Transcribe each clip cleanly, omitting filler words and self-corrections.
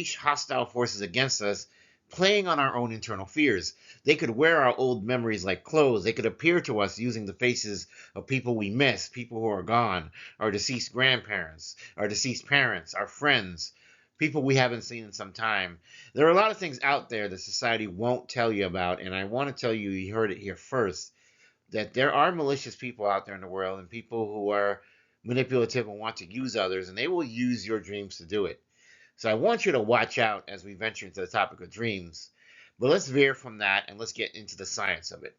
hostile forces against us, playing on our own internal fears. They could wear our old memories like clothes. They could appear to us using the faces of people we miss, people who are gone, our deceased grandparents, our deceased parents, our friends, people we haven't seen in some time. There are a lot of things out there that society won't tell you about, and I want to tell you, you heard it here first, that there are malicious people out there in the world and people who are manipulative and want to use others, and they will use your dreams to do it. So I want you to watch out as we venture into the topic of dreams. But let's veer from that and let's get into the science of it.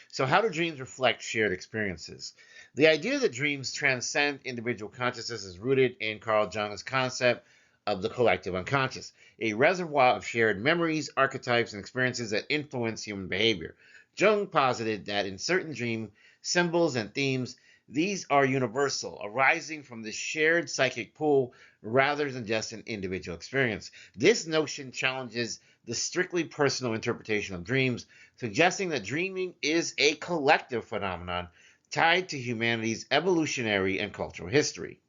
So, how do dreams reflect shared experiences? The idea that dreams transcend individual consciousness is rooted in Carl Jung's concept of the collective unconscious, a reservoir of shared memories, archetypes, and experiences that influence human behavior. Jung posited that in certain dream symbols and themes, these are universal, arising from the shared psychic pool rather than just an individual experience. This notion challenges the strictly personal interpretation of dreams, suggesting that dreaming is a collective phenomenon tied to humanity's evolutionary and cultural history.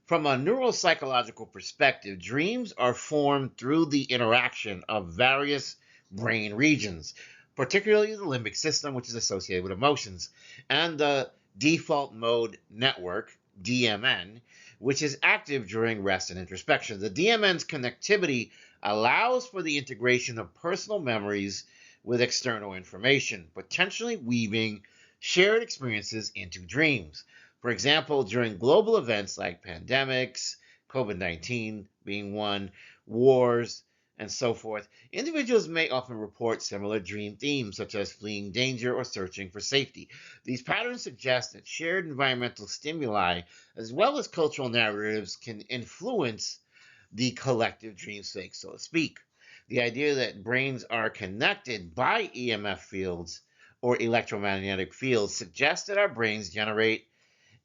From a neuropsychological perspective, dreams are formed through the interaction of various brain regions, particularly the limbic system, which is associated with emotions, and the default mode network, DMN, which is active during rest and introspection. The DMN's connectivity allows for the integration of personal memories with external information, potentially weaving shared experiences into dreams. For example, during global events like pandemics, COVID-19 being one, wars, and so forth, individuals may often report similar dream themes, such as fleeing danger or searching for safety. These patterns suggest that shared environmental stimuli, as well as cultural narratives, can influence the collective dreamscape, so to speak. The idea that brains are connected by EMF fields or electromagnetic fields suggests that our brains generate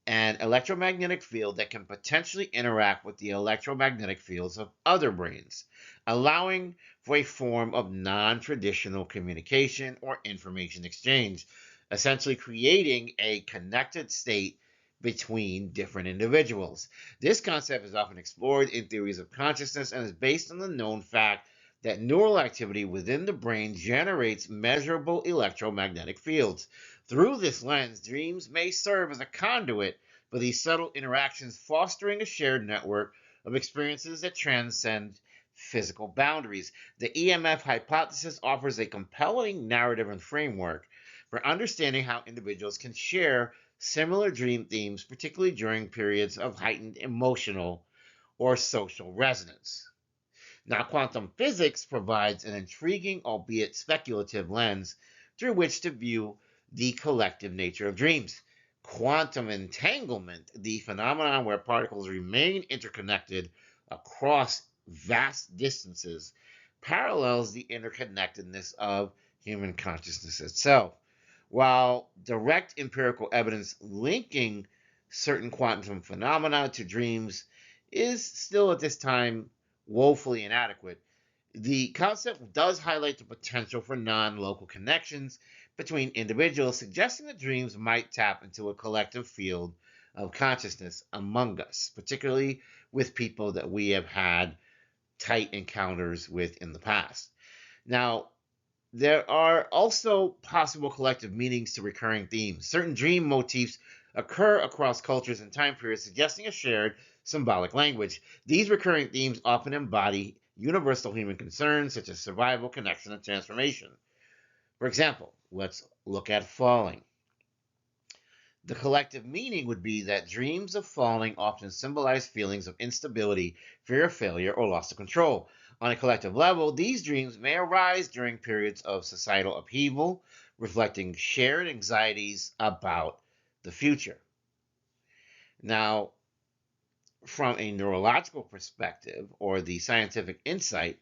an electromagnetic field that can potentially interact with the electromagnetic fields of other brains, allowing for a form of non-traditional communication or information exchange, essentially creating a connected state between different individuals. This concept is often explored in theories of consciousness and is based on the known fact that neural activity within the brain generates measurable electromagnetic fields. Through this lens, dreams may serve as a conduit for these subtle interactions, fostering a shared network of experiences that transcend physical boundaries. The EMF hypothesis offers a compelling narrative and framework for understanding how individuals can share similar dream themes, particularly during periods of heightened emotional or social resonance. Now, quantum physics provides an intriguing, albeit speculative, lens through which to view the collective nature of dreams. Quantum entanglement, the phenomenon where particles remain interconnected across vast distances, parallels the interconnectedness of human consciousness itself. While direct empirical evidence linking certain quantum phenomena to dreams is still at this time woefully inadequate, the concept does highlight the potential for non-local connections between individuals, suggesting that dreams might tap into a collective field of consciousness among us, particularly with people that we have had tight encounters with in the past. Now, there are also possible collective meanings to recurring themes. Certain dream motifs occur across cultures and time periods, suggesting a shared symbolic language. These recurring themes often embody universal human concerns such as survival, connection, and transformation. For example, let's look at falling. The collective meaning would be that dreams of falling often symbolize feelings of instability, fear of failure, or loss of control. On a collective level, these dreams may arise during periods of societal upheaval, reflecting shared anxieties about the future. Now, from a neurological perspective or the scientific insight,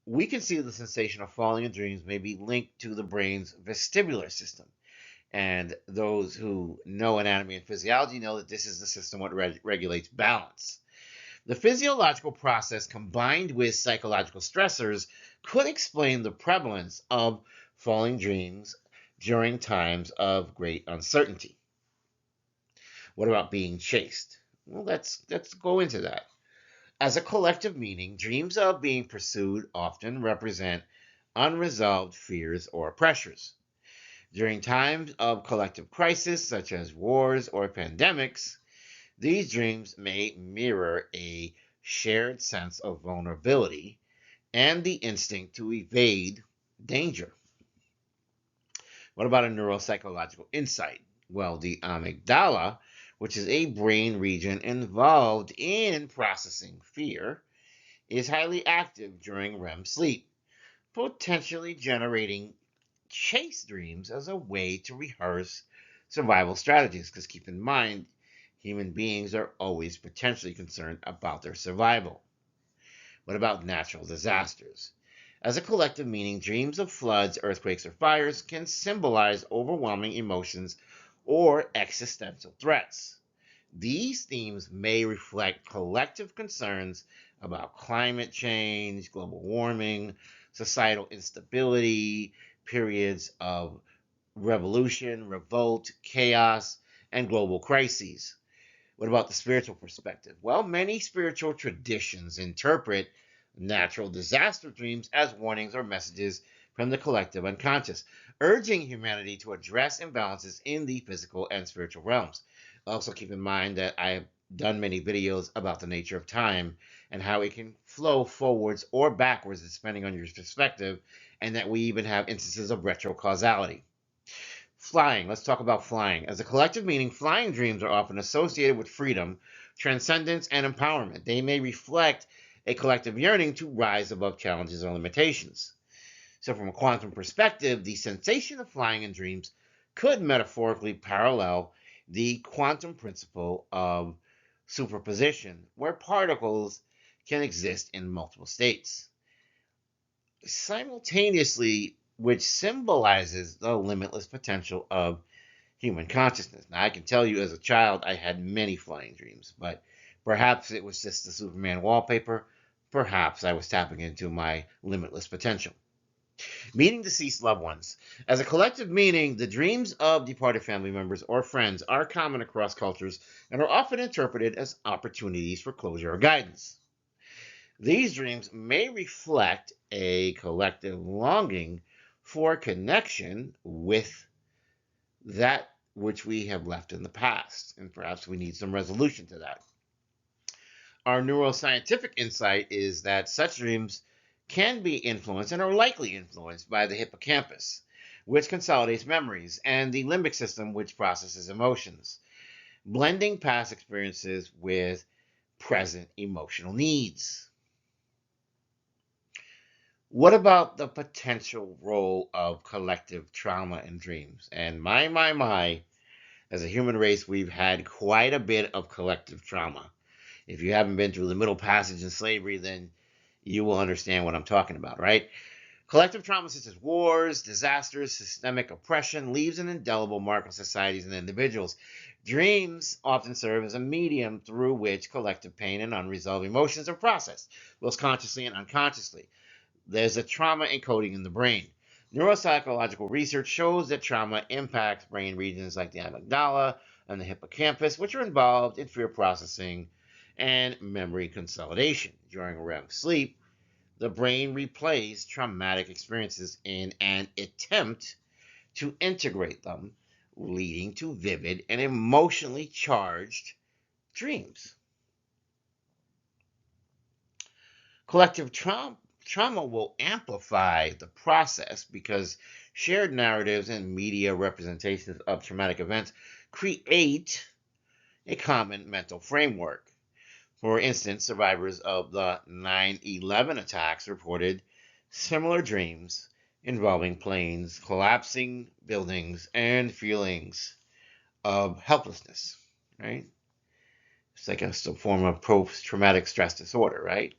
we can see the sensation of falling in dreams may be linked to the brain's vestibular system. And those who know anatomy and physiology know that this is the system that regulates balance. The physiological process combined with psychological stressors could explain the prevalence of falling dreams during times of great uncertainty. What about being chased? Well, let's go into that. As a collective meaning, dreams of being pursued often represent unresolved fears or pressures. During times of collective crisis, such as wars or pandemics, these dreams may mirror a shared sense of vulnerability and the instinct to evade danger. What about a neuropsychological insight? Well, the amygdala, which is a brain region involved in processing fear, is highly active during REM sleep, potentially generating chase dreams as a way to rehearse survival strategies. Because keep in mind, human beings are always potentially concerned about their survival. What about natural disasters? As a collective meaning, dreams of floods, earthquakes, or fires can symbolize overwhelming emotions or existential threats. These themes may reflect collective concerns about climate change, global warming, societal instability, periods of revolution, revolt, chaos, and global crises. What about the spiritual perspective? Well, many spiritual traditions interpret natural disaster dreams as warnings or messages from the collective unconscious, urging humanity to address imbalances in the physical and spiritual realms. Also, keep in mind that I have done many videos about the nature of time and how it can flow forwards or backwards depending on your perspective, and that we even have instances of retrocausality. Flying. Let's talk about flying. As a collective meaning, flying dreams are often associated with freedom, transcendence, and empowerment. They may reflect a collective yearning to rise above challenges or limitations. So, from a quantum perspective, the sensation of flying in dreams could metaphorically parallel the quantum principle of superposition, where particles can exist in multiple states simultaneously, which symbolizes the limitless potential of human consciousness. Now, I can tell you as a child, I had many flying dreams, but perhaps it was just the Superman wallpaper. Perhaps I was tapping into my limitless potential. Meeting deceased loved ones. As a collective meaning, the dreams of departed family members or friends are common across cultures and are often interpreted as opportunities for closure or guidance. These dreams may reflect a collective longing for connection with that which we have left in the past, and perhaps we need some resolution to that. Our neuroscientific insight is that such dreams can be influenced and are likely influenced by the hippocampus, which consolidates memories, and the limbic system, which processes emotions, blending past experiences with present emotional needs. What about the potential role of collective trauma in dreams? And my, as a human race, we've had quite a bit of collective trauma. If you haven't been through the Middle Passage and slavery, then you will understand what I'm talking about, right? Collective trauma such as wars, disasters, systemic oppression leaves an indelible mark on societies and individuals. Dreams often serve as a medium through which collective pain and unresolved emotions are processed, both consciously and unconsciously. There's a trauma encoding in the brain. Neuropsychological research shows that trauma impacts brain regions like the amygdala and the hippocampus, which are involved in fear processing and memory consolidation. During REM sleep, the brain replays traumatic experiences in an attempt to integrate them, leading to vivid and emotionally charged dreams. Collective trauma will amplify the process because shared narratives and media representations of traumatic events create a common mental framework. For instance, survivors of the 9/11 attacks reported similar dreams involving planes, collapsing buildings, and feelings of helplessness, right? It's like a form of post-traumatic stress disorder, right?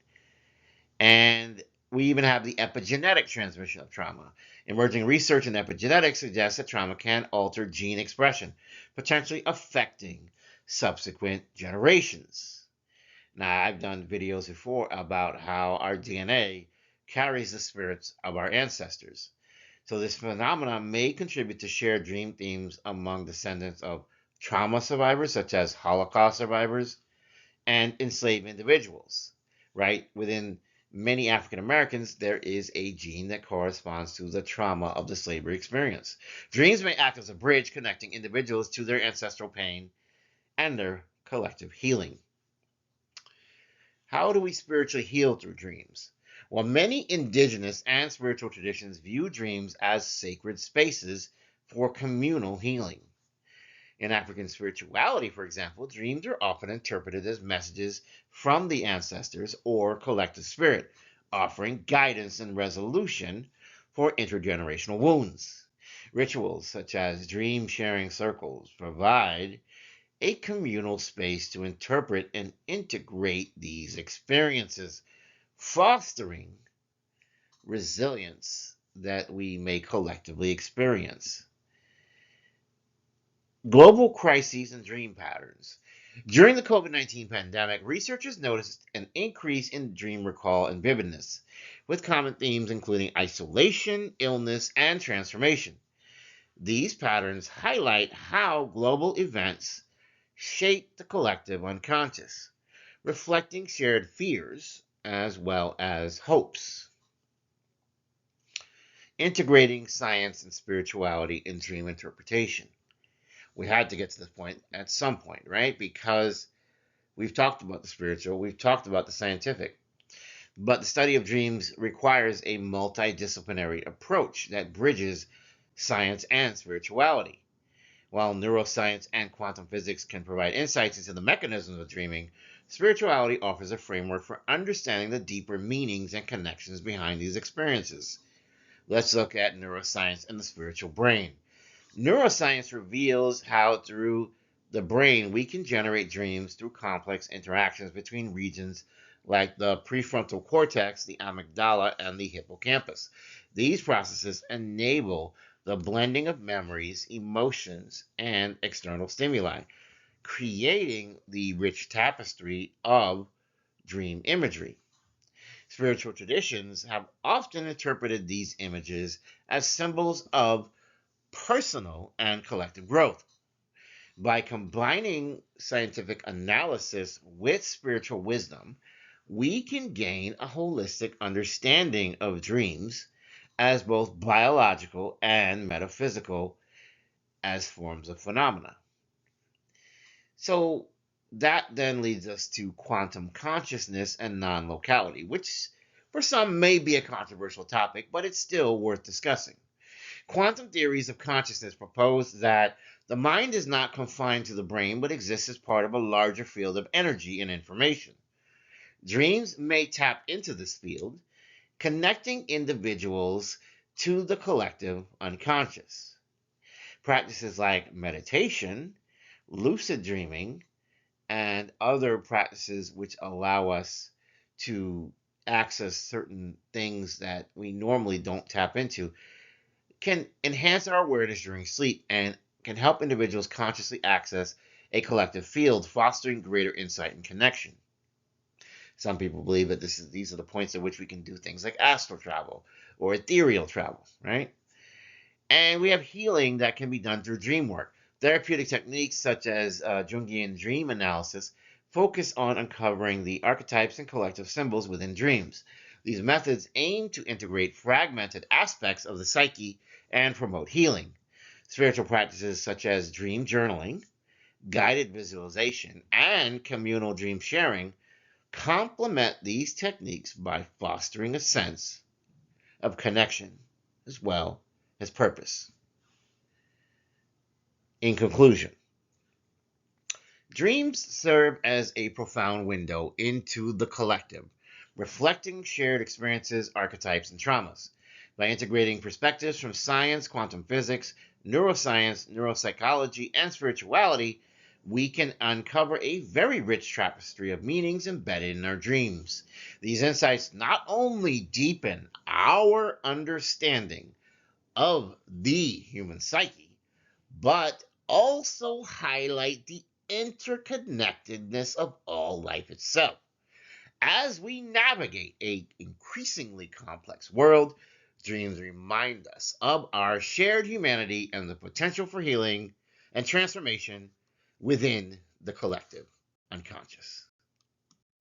And we even have the epigenetic transmission of trauma. Emerging research in epigenetics suggests that trauma can alter gene expression, potentially affecting subsequent generations. Now, I've done videos before about how our DNA carries the spirits of our ancestors. So this phenomenon may contribute to shared dream themes among descendants of trauma survivors, such as Holocaust survivors and enslaved individuals. right? Within many African Americans, there is a gene that corresponds to the trauma of the slavery experience. Dreams may act as a bridge connecting individuals to their ancestral pain and their collective healing. How do we spiritually heal through dreams? Well, many indigenous and spiritual traditions view dreams as sacred spaces for communal healing. In African spirituality, for example, dreams are often interpreted as messages from the ancestors or collective spirit, offering guidance and resolution for intergenerational wounds. Rituals such as dream sharing circles provide a communal space to interpret and integrate these experiences, fostering resilience that we may collectively experience. Global crises and dream patterns. During the COVID-19 pandemic, researchers noticed an increase in dream recall and vividness, with common themes including isolation, illness, and transformation. These patterns highlight how global events shape the collective unconscious, reflecting shared fears as well as hopes. Integrating science and spirituality in dream interpretation. We had to get to this point at some point, right? Because we've talked about the spiritual, we've talked about the scientific, but the study of dreams requires a multidisciplinary approach that bridges science and spirituality. While neuroscience and quantum physics can provide insights into the mechanisms of dreaming, spirituality offers a framework for understanding the deeper meanings and connections behind these experiences. Let's look at neuroscience and the spiritual brain. Neuroscience reveals how through the brain we can generate dreams through complex interactions between regions like the prefrontal cortex, the amygdala, and the hippocampus. These processes enable the blending of memories, emotions, and external stimuli, creating the rich tapestry of dream imagery. Spiritual traditions have often interpreted these images as symbols of personal and collective growth. By combining scientific analysis with spiritual wisdom, we can gain a holistic understanding of dreams as both biological and metaphysical as forms of phenomena. So that then leads us to quantum consciousness and non-locality, which for some may be a controversial topic, but it's still worth discussing. Quantum theories of consciousness propose that the mind is not confined to the brain, but exists as part of a larger field of energy and information. Dreams may tap into this field, connecting individuals to the collective unconscious. Practices like meditation, lucid dreaming, and other practices which allow us to access certain things that we normally don't tap into can enhance our awareness during sleep and can help individuals consciously access a collective field, fostering greater insight and connection. Some people believe that these are the points at which we can do things like astral travel or ethereal travel, right? And we have healing that can be done through dream work. Therapeutic techniques such as Jungian dream analysis focus on uncovering the archetypes and collective symbols within dreams. These methods aim to integrate fragmented aspects of the psyche and promote healing. Spiritual practices such as dream journaling, guided visualization, and communal dream sharing complement these techniques by fostering a sense of connection as well as purpose. In conclusion, dreams serve as a profound window into the collective, reflecting shared experiences, archetypes, and traumas. By integrating perspectives from science, quantum physics, neuroscience, neuropsychology, and spirituality, we can uncover a very rich tapestry of meanings embedded in our dreams. These insights not only deepen our understanding of the human psyche, but also highlight the interconnectedness of all life itself. As we navigate an increasingly complex world, dreams remind us of our shared humanity and the potential for healing and transformation within the collective unconscious.